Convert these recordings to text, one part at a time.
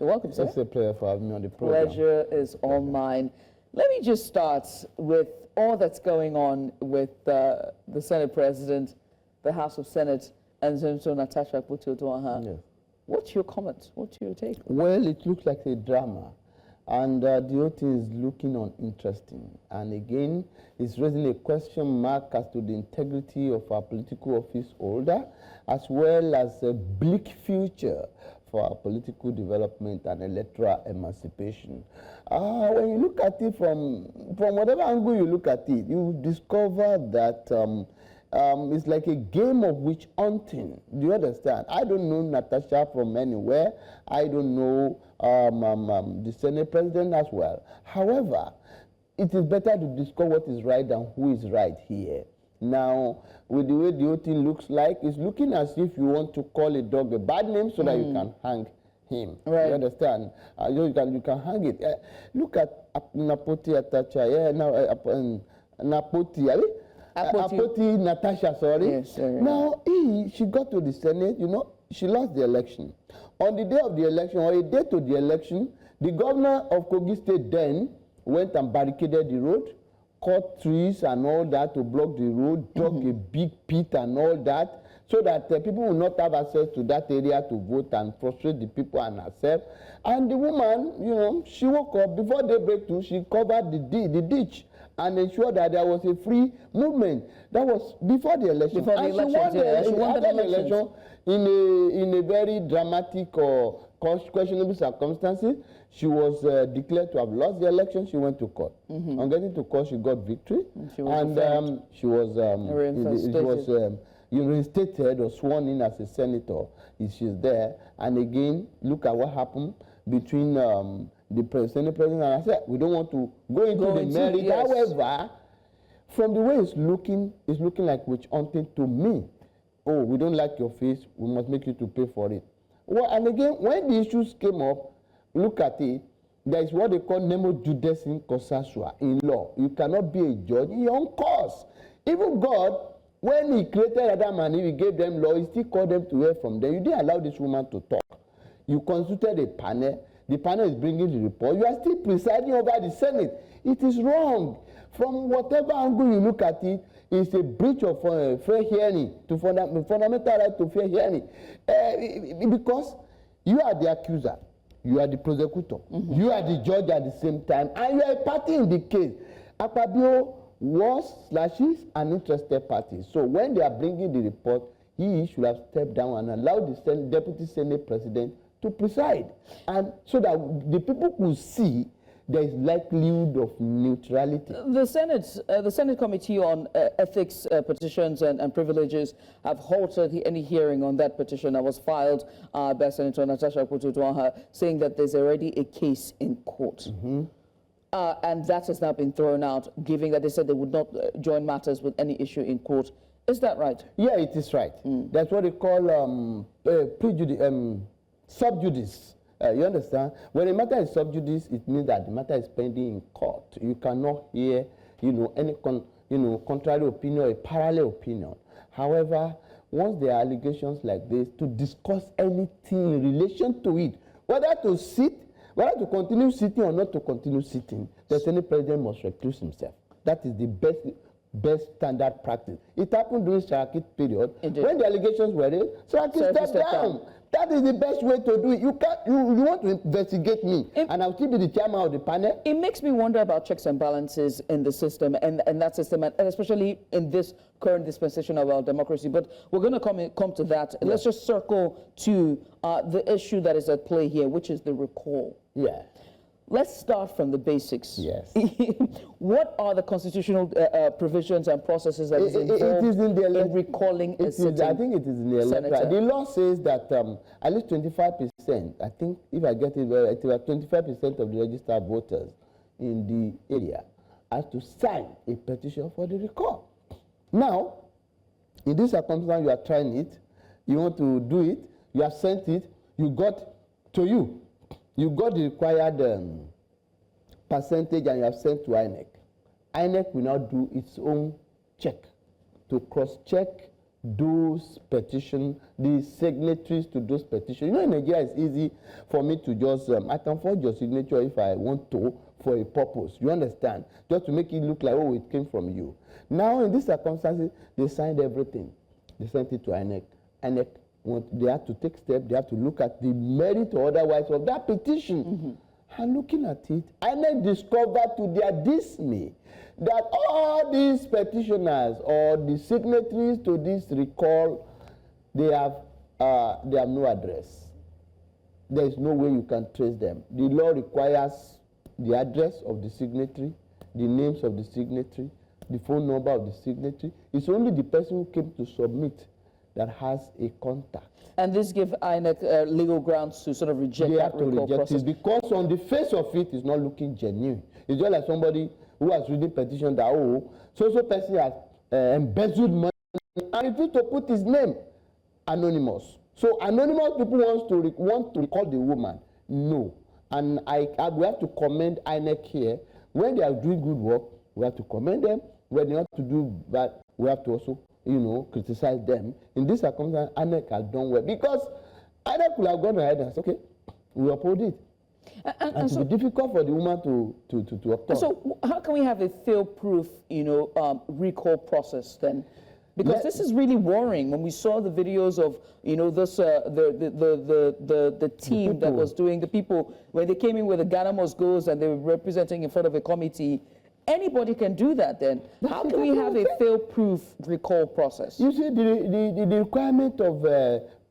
You're welcome, sir. It's a pleasure for having me on the program. Pleasure is all mine. Let me just start with all that's going on with the Senate President, the House of Senate, and Senator Natasha Akpoti-Uduaghan. Yes. What's your comment? What's your take? Well, it looks like a drama, and the whole thing is looking uninteresting. And again, it's raising a question mark as to the integrity of our political office holder, as well as a bleak future for our political development and electoral emancipation. When you look at it from whatever angle you look at it, you discover that it's like a game of witch hunting. Do you understand? I don't know Natasha from anywhere. I don't know the Senate President as well. However, it is better to discover what is right than who is right here. Now, with the way the whole thing looks like, it's looking as if you want to call a dog a bad name so that you can hang him. Right. You understand? You can hang it. Look at Akpoti-Uduaghan. Akpoti Natasha, sorry. Yes, sorry. Now, she got to the Senate, you know, she lost the election. On the day of the election, or a day to the election, the governor of Kogi State then went and barricaded the road, cut trees and all that to block the road, dug a big pit and all that, so that people will not have access to that area to vote and frustrate the people and herself. And the woman, you know, she woke up before daybreak too, she covered the ditch and ensured that there was a free movement. That was before the election. Before the election, she won the election in a very dramatic or questionable circumstances. She was declared to have lost the election. She went to court. On getting to court, she got victory, she was reinstated or sworn in as a senator. She's there, and again, look at what happened between the Senate President and I said, we don't want to go into the merit. Yes. However, from the way it's looking like witch hunting to me. Oh, we don't like your face, we must make you to pay for it. Well, and again, when the issues came up, look at it, there is what they call nemo judice in causa sua in law. You cannot be a judge in your own cause. Even God, when he created Adam and Eve, he gave them law, he still called them to hear from them. You didn't allow this woman to talk. You consulted a panel. The panel is bringing the report. You are still presiding over the Senate. It is wrong. From whatever angle you look at it, it's a breach of fair hearing, to fundamental right to fair hearing. Because you are the accuser, you are the prosecutor, you are the judge at the same time, and you are a party in the case. Akpabio was/is an interested party. So when they are bringing the report, he should have stepped down and allowed the Deputy Senate President to preside, and so that the people could see there is likelihood of neutrality. The Senate Committee on Ethics, Petitions and Privileges have halted any hearing on that petition that was filed by Senator Natasha Akpoti-Uduaghan, saying that there's already a case in court. And that has now been thrown out, given that they said they would not join matters with any issue in court. Is that right? Yeah, it is right. That's what they call sub judice. You understand? When a matter is sub judice, it means that the matter is pending in court. You cannot hear, any contrary opinion or a parallel opinion. However, once there are allegations like this, to discuss anything in relation to it, whether to continue sitting or not to continue sitting, the Senate President must recuse himself. That is the best standard practice. It happened during Sarakit period. When the allegations were raised, Sarakit stepped down. That is the best way to do it. You want to investigate me, and I'll still be the chairman of the panel. It makes me wonder about checks and balances in the system, and that system, and especially in this current dispensation of our democracy. But we're going to come to that. Yeah. Let's just circle to the issue that is at play here, which is the recall. Yeah. Let's start from the basics. Yes. What are the constitutional provisions and processes that is involved in recalling a sitting senator? I think it is in the electoral. The law says that at least 25%, I think if I get it right, 25% of the registered voters in the area has to sign a petition for the recall. Now, in this circumstance, you are trying it, you want to do it, you have sent it, you got the required percentage and you have sent to INEC. INEC will now do its own check to cross-check those petitions, the signatories to those petitions. You know, in Nigeria, it's easy for me to just, I can forge your signature if I want to for a purpose. You understand? Just to make it look like, oh, it came from you. Now, in these circumstances, they signed everything. They sent it to INEC. INEC, they have to take steps. They have to look at the merit or otherwise of that petition. And looking at it, INEC discovered to their dismay that all these petitioners or the signatories to this recall, they have no address. There is no way you can trace them. The law requires the address of the signatory, the names of the signatory, the phone number of the signatory. It's only the person who came to submit that has a contact. And this gives INEC legal grounds to sort of reject they that have to recall reject process. it because on the face of it, it's not looking genuine. It's just like somebody who has reading petition that, oh, so person has embezzled money and refused to put his name anonymous. So anonymous people want to recall the woman. No. And we have to commend INEC here. When they are doing good work, we have to commend them. When they want to do bad, we have to also, you know, criticize them. In this circumstance, INEC has done well because INEC will have gone ahead and said, okay, we uphold it. And so, it will be difficult for the woman to uphold. So how can we have a fail-proof, you know, recall process then? Because this is really worrying. When we saw the videos of, you know, this the team that was doing, the people, when they came in with the Ghana Must Goes and they were representing in front of a committee, anybody can do that then. How can we have a fail-proof recall process? You see, the requirement of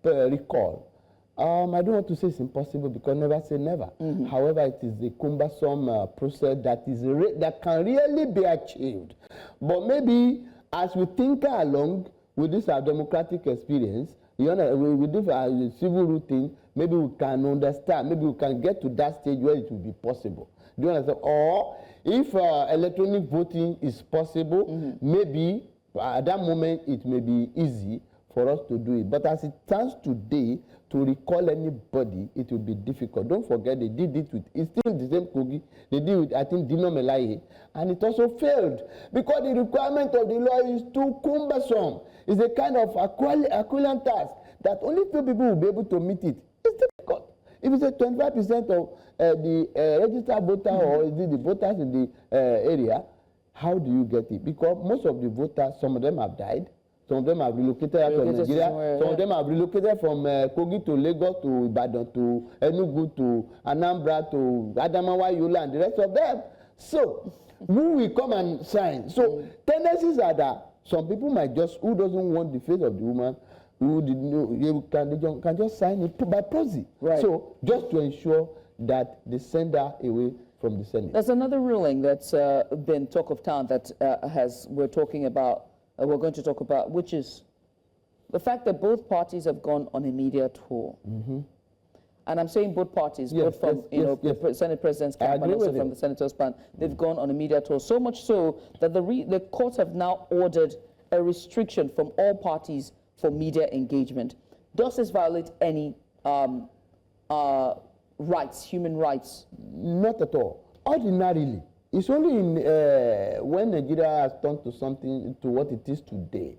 recall, I don't want to say it's impossible because never say never. However, it is a cumbersome process that can really be achieved. But maybe as we think along with this our democratic experience, you know, with this civil routine, maybe we can understand, maybe we can get to that stage where it will be possible. Do you understand? Or if electronic voting is possible, maybe at that moment it may be easy for us to do it. But as it stands today, to recall anybody, it will be difficult. Don't forget they did it with, it's still the same Kogi. They did it with, I think, Dino Melaye, and it also failed because the requirement of the law is too cumbersome. It's a kind of equivalent task that only few people will be able to meet it. It's difficult. If it's a 25% of the registered voter or is it the voters in the area, how do you get it? Because most of the voters, some of them have died. Some of them have relocated out of Nigeria. Some of them have relocated from Kogi to Lagos to Ibadan to Enugu to Anambra to Adamawa, Yola, and the rest of them. So, who will come and sign? So, tendencies are that some people might just, who doesn't want the face of the woman, who didn't know, they can just sign it by proxy. Right. So, just to ensure that they send her away from the Senate. There's another ruling that's been talk of town that we're going to talk about, which is the fact that both parties have gone on a media tour. And I'm saying both parties, both from the Senate President's camp and also from the Senator's camp, they've gone on a media tour. So much so that the courts have now ordered a restriction from all parties for media engagement. Does this violate any rights, human rights? Not at all. Ordinarily, it's only in, when Nigeria has turned to something, to what it is today.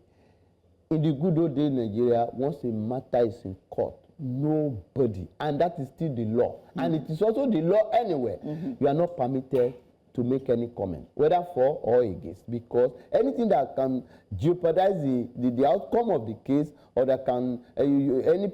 In the good old days, Nigeria, once a matter is in court, nobody, and that is still the law, and it is also the law anywhere, you are not permitted to make any comment, whether for or against, because anything that can jeopardize the outcome of the case or that can, any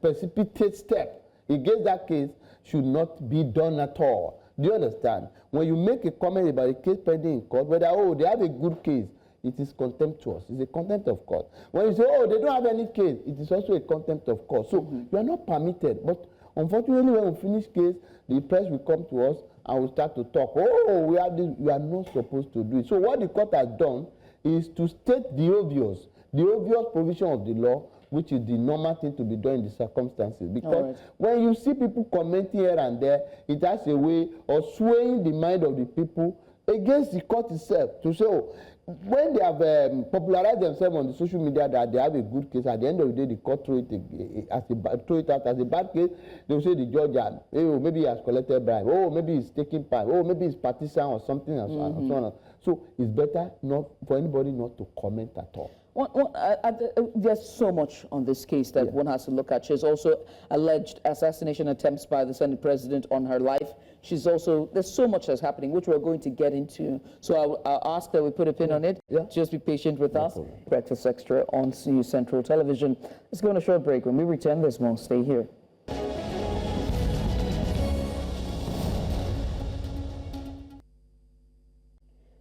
precipitate step against that case should not be done at all. Do you understand? When you make a comment about a case pending in court, whether, oh, they have a good case, it is contemptuous. It's a contempt of court. When you say, oh, they don't have any case, it is also a contempt of court. So you are not permitted. But unfortunately, when we finish case, the press will come to us and will start to talk. Oh, we have this. You are not supposed to do it. So what the court has done is to state the obvious provision of the law, which is the normal thing to be done in the circumstances. Because when you see people commenting here and there, it has a way of swaying the mind of the people against the court itself. To say, oh, when they have popularized themselves on the social media that they have a good case, at the end of the day, the court throw it out as a bad case. They will say the judge, oh, maybe he has collected bribe, oh, maybe he's taking bribe, oh, maybe he's partisan or something, and so on. So it's better not for anybody not to comment at all. There's so much on this case that one has to look at. She's also alleged assassination attempts by the Senate President on her life. She's also, there's so much that's happening, which we're going to get into. So I'll ask that we put a pin on it. Just be patient with us. Breakfast Extra on Kogi Central Television. Let's go on a short break. When we return, there's more. Stay here.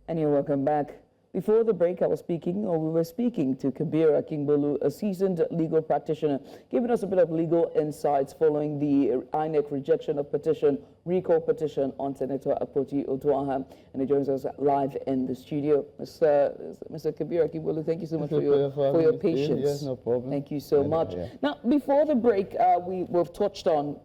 And you're welcome back. Before the break, we were speaking to Kabir Akingbolu, a seasoned legal practitioner, giving us a bit of legal insights following the INEC rejection of petition, recall petition on Senator Akpoti-Uduaghan. And he joins us live in the studio. Mr. Kabir Akingbolu, thank you so much for your patience. Yes, no problem. Thank you so much. Now, before the break, we've touched on,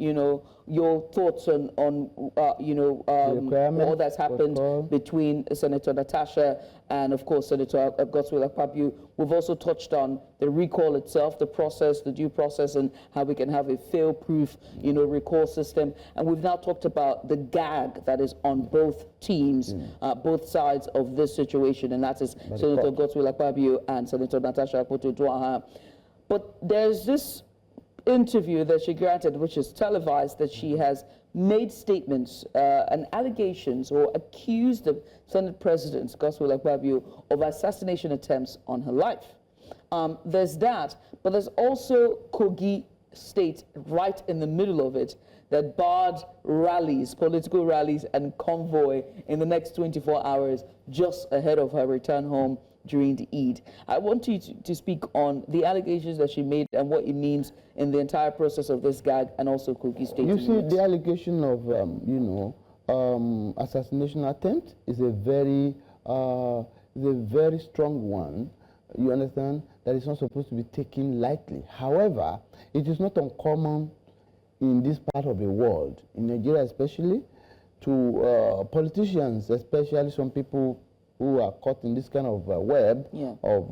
your thoughts on all that's happened between Senator Natasha and, of course, Senator Godswill Akpabio. We've also touched on the recall itself, the process, the due process, and how we can have a fail-proof, recall system. And we've now talked about the gag that is on both teams, both sides of this situation, and that is Senator Godswill Akpabio and Senator Natasha Akpoti-Uduaghan. But there's this interview that she granted, which is televised, that she has made statements and allegations or accused the Senate President Godswill Akpabio of assassination attempts on her life. There's that, but there's also Kogi State right in the middle of it that barred rallies, political rallies and convoy in the next 24 hours just ahead of her return home during the Eid. I want you to speak on the allegations that she made and what it means in the entire process of this gag and also Kogi State. You see, the allegation of, assassination attempt is a very strong one. You understand? That is not supposed to be taken lightly. However, it is not uncommon in this part of the world, in Nigeria especially, to politicians, especially some people who are caught in this kind of web of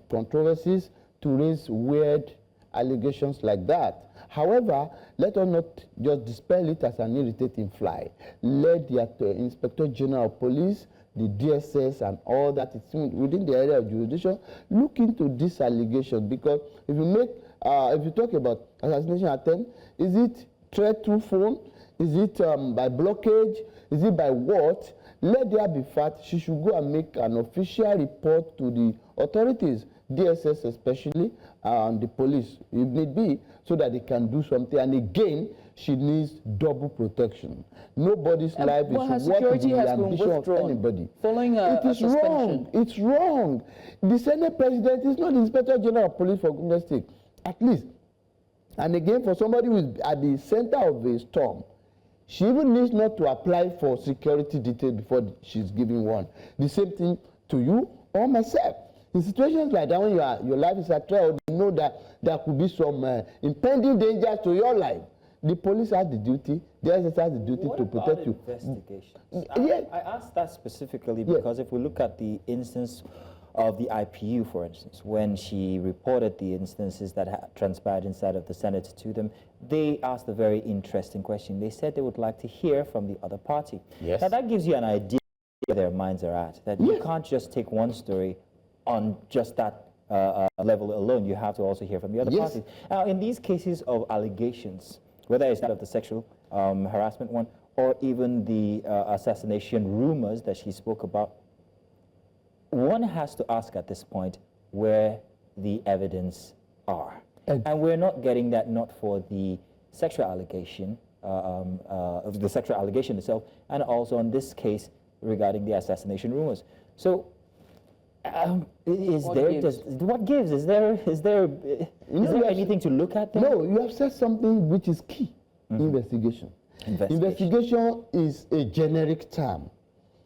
controversies, to raise weird allegations like that. However, let us not just dispel it as an irritating fly. Let the Inspector General of Police, the DSS, and all that is within the area of jurisdiction look into this allegation, because if you talk about assassination attempt, is it threat through phone? Is it by blockage? Is it by what? Let there be fact. She should go and make an official report to the authorities, DSS especially, and the police, if need be, so that they can do something. And again, she needs double protection. Nobody's life is worth the ambition of anybody. Following it is wrong. It's wrong. The Senate President is not the Inspector General of Police, for goodness sake, at least. And again, for somebody who is at the center of a storm, she even needs not to apply for security detail before she's giving one. The same thing to you or myself. In situations like that, when your life is at threat, you know that there could be some impending danger to your life. The police has the duty, the SSS has the duty to protect you. Investigations? I asked that specifically because if we look at the instance of the IPU, for instance, when she reported the instances that had transpired inside of the Senate to them, they asked a very interesting question. They said they would like to hear from the other party. Yes. Now that gives you an idea where their minds are at, that you can't just take one story on just that level alone. You have to also hear from the other party. Now, in these cases of allegations, whether it's that of the sexual harassment one or even the assassination rumors that she spoke about, one has to ask at this point where the evidence are. And we're not getting that, not for the sexual allegation, the sexual allegation itself, and also in this case regarding the assassination rumors. So, what gives? Is there anything to look at there? No, you have said something which is key. Investigation. Investigation is a generic term.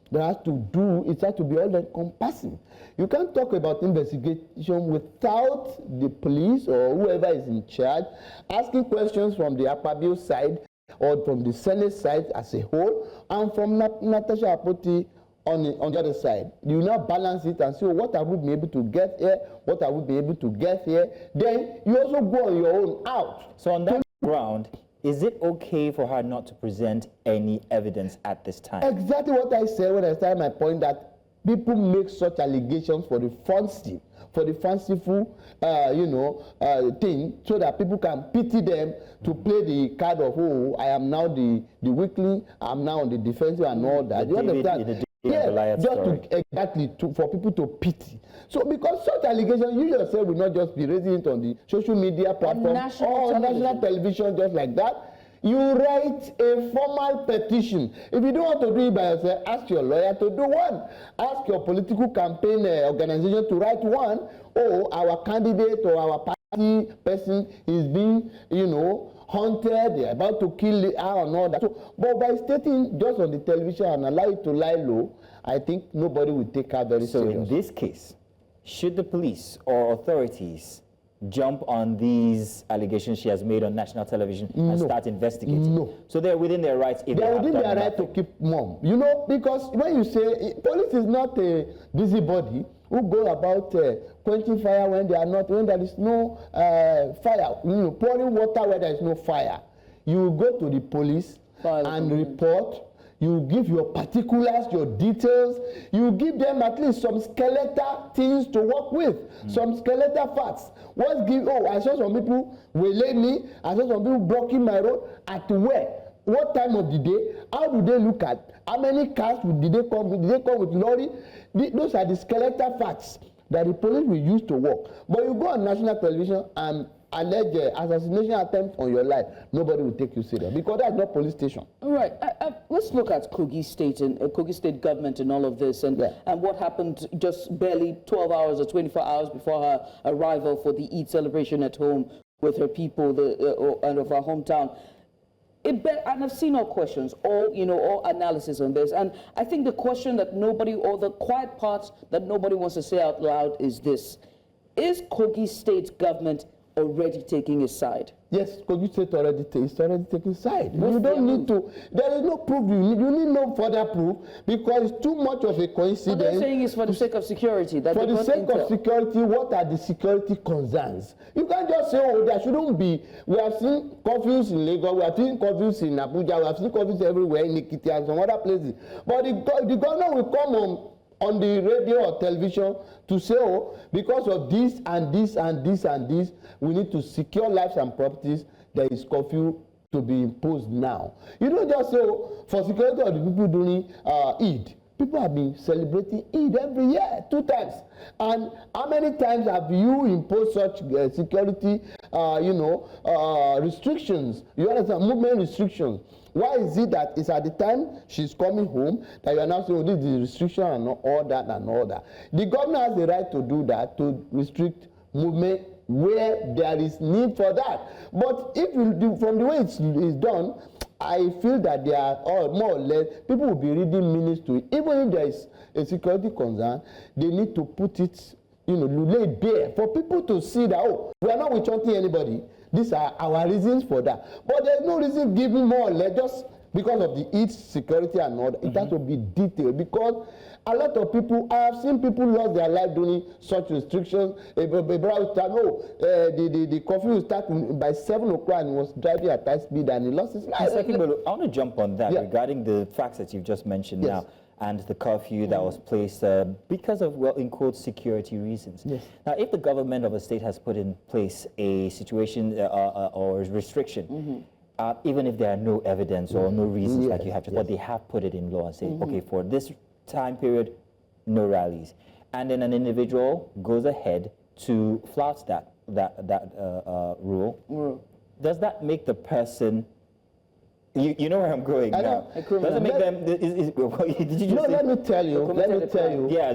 It has to be all-encompassing. You can't talk about investigation without the police or whoever is in charge asking questions from the Akpabio side or from the Senate side as a whole, and from Natasha Akpoti on the other side. You now balance it and say, what have we been able to get here? What have we been able to get here? Then you also go on your own out. So on that ground, is it okay for her not to present any evidence at this time? Exactly what I said when I started my point, that people make such allegations for the fanciful, thing, so that people can pity them to play the card of, oh, I am now the weakling, I'm now on the defensive and all that. You understand? Yeah, just for people to pity. So because such allegations, you yourself will not just be raising it on the social media platform or national television just like that. You write a formal petition. If you don't want to do it by yourself, ask your lawyer to do one. Ask your political campaign organization to write one. Oh, our candidate or our party person is being, haunted, they're about to kill her and all that. So, but by stating just on the television and allow it to lie low, I think nobody will take her very seriously. So in this case, should the police or authorities jump on these allegations she has made on national television and start investigating? No. So they're within their rights. They're within their right to keep mum. Because when you say police is not a busybody who go about quenching fire when there is no fire, pouring water where there is no fire. You go to the police and report. You give your particulars, your details. You give them at least some skeletal things to work with, some skeletal facts. I saw some people waylaid me. I saw some people blocking my road. At where? What time of the day? How do they look at? How many cars did they come with? Did they come with lorry? Those are the skeletal facts that the police will use to work. But you go on national television and allege assassination attempt on your life, nobody will take you serious because that's not police station. All right. Let's look at Kogi State and Kogi State government and all of this and what happened just barely 12 hours or 24 hours before her arrival for the Eid celebration at home with her people and of her hometown. And I've seen all questions, all analysis on this. And I think the question that nobody, or the quiet part that nobody wants to say out loud is this. Is Kogi State government already taking his side? Yes, Kogi State is already taking side. You don't need to, there is no proof, you need no further proof because it's too much of a coincidence. What they're saying is for the sake of security. For the sake of security, what are the security concerns? You can't just say, oh, there shouldn't be. We have seen curfews in Lagos, we have seen curfews in Abuja, we have seen curfews everywhere in Ekiti and some other places. But the governor will come on the radio or television to say, oh, because of this and this and this and this, we need to secure lives and properties. There is curfew to be imposed now. You don't just say, oh, for security of the people during Eid. People have been celebrating Eid every year, 2 times. And how many times have you imposed such security, restrictions? You understand, movement restrictions. Why is it that it's at the time she's coming home that you are now saying, oh, this is restriction and all that and all that? The governor has the right to do that, to restrict movement where there is need for that. But if you do, from the way it's done, I feel that they are all more or less, people will be reading minutes to it. Even if there is a security concern, they need to put it, lay it bare for people to see that, oh, we are not witch-hunting anybody. These are our reasons for that. But there's no reason given more or less just because of the Eid security and all that. It has to be detailed because a lot of people, I have seen people lost their life during such restrictions. The curfew will start by 7 o'clock and he was driving at high speed and he lost his life. I want to jump on that regarding the facts that you've just mentioned now and the curfew that was placed because of, well, in quotes, security reasons. Yes. Now, if the government of a state has put in place a situation or restriction, even if there are no evidence or no reasons like you have to, but they have put it in law and say, okay, for this time period, no rallies. And then an individual goes ahead to flout that rule. Does that make the person, you know where I'm going now? Does it make them, did you just let me tell you. Yeah,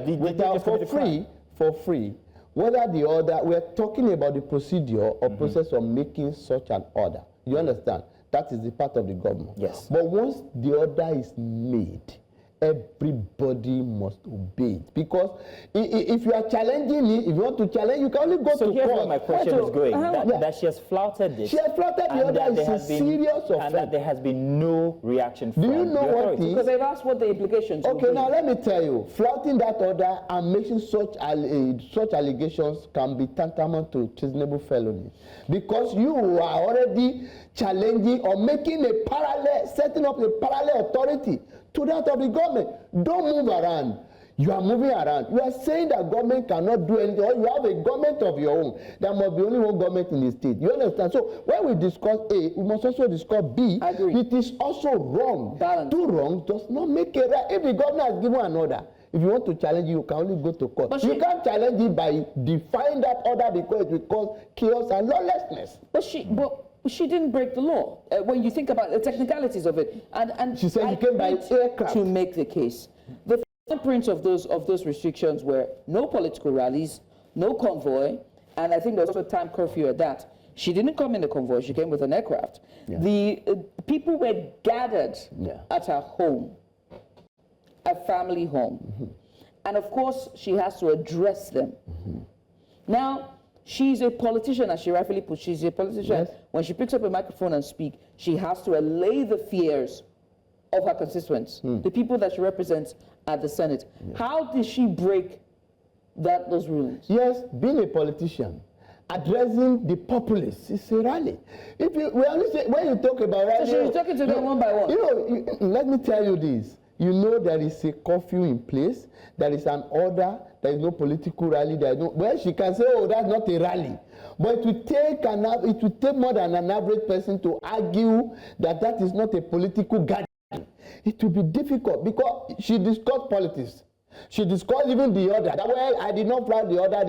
for free, whether the order, we're talking about the procedure or process of making such an order. You understand? That is the part of the government. Yes. But once the order is made, everybody must obey it. Because if you are challenging it, if you want to challenge, you can only go to court. So here's where my question is going, that she has flouted this. She has flouted the order. It's a serious offense. And that there has been no reaction from the authorities. Do you know what it is? Because they've asked what the implications will be. Okay, now let me tell you, flouting that order and making such allegations can be tantamount to treasonable felony. Because you are already challenging or making a parallel, setting up a parallel authority to that of the government. Don't move around. You are moving around. You are saying that government cannot do anything, or you have a government of your own. There must be only one government in the state. You understand? So when we discuss A, we must also discuss B. I agree. It is also wrong. Balance. Two wrongs does not make it right. If the governor has given an order, if you want to challenge it, you can only go to court. But you can't challenge it by defying that order because it will cause chaos and lawlessness. But she didn't break the law. When you think about the technicalities of it, and She said I you came by need aircraft. to make the case. The fine print of those restrictions were no political rallies, no convoy, and I think there was also a time curfew at that. She didn't come in a convoy; she came with an aircraft. Yeah. The people were gathered at her home, a family home, and of course she has to address them. Now, she's a politician, as she rightfully put. She's a politician. Yes. When she picks up a microphone and speaks, she has to allay the fears of her constituents, the people that she represents at the Senate. How did she break those rulings? Yes, being a politician, addressing the populace is a rally. If you, we only say, when you talk about rally, So she's talking to them one by one. You know, let me tell you this. You know there is a curfew in place. There is an order. There is no political rally. There is no. Well, she can say, "Oh, that's not a rally," but it will take more than an average person to argue that that is not a political gathering. It will be difficult because she discussed politics. She discussed even the order. That way, I did not fly the order.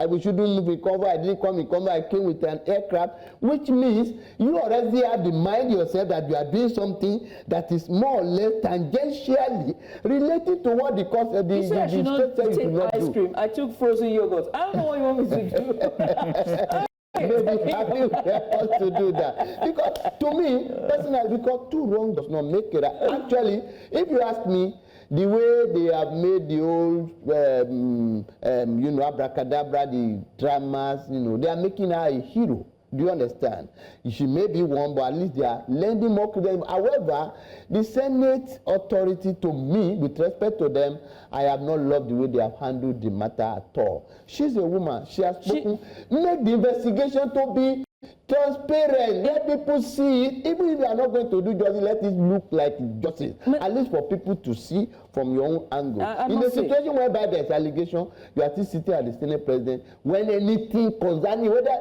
We shouldn't move in convoy. I didn't come in convoy. I came with an aircraft, which means you already have to mind yourself that you are doing something that is more or less tangentially related to what the cost of the She should not take ice cream. I took frozen yogurt. I don't know what you want me to do. Maybe I will help us to do that. Because to me, personally, because two wrongs does not make it right. Actually, if you ask me, the way they have made the old, you know, abracadabra, the dramas, you know, they are making her a hero. Do you understand? She may be one, but at least they are lending more credence. However, the Senate authority, to me, with respect to them, I have not loved the way they have handled the matter at all. She's a woman. She has spoken. Make the investigation to be transparent. Let people see it. Even if you are not going to do justice, let it look like justice. At least for people to see from your own angle. In a situation whereby there's allegation, you are still sitting at the Senate President, when anything concerning whether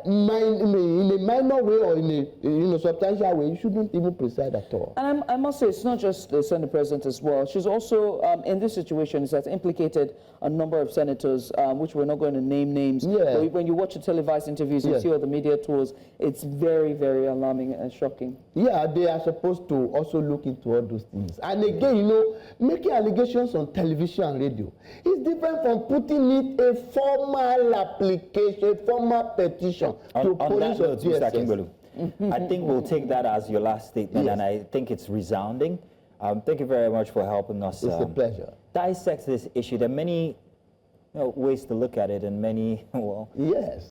in a minor way or in a substantial way, you shouldn't even preside at all. And I must say, it's not just the Senate President as well. She's also, in this situation, has implicated a number of senators, which we're not going to name names. Yeah. But when you watch the televised interviews, you see all the media tours, it's very, very alarming and shocking. Yeah, they are supposed to also look into all those things. And again, you know, making allegations on television and radio is different from putting it a formal application, a formal petition to police or Mr. Akingbolu, DSS. I think we'll take that as your last statement, and I think it's resounding. Thank you very much for helping us. It's a pleasure. Dissect this issue. There are many ways to look at it, and many, well, yes,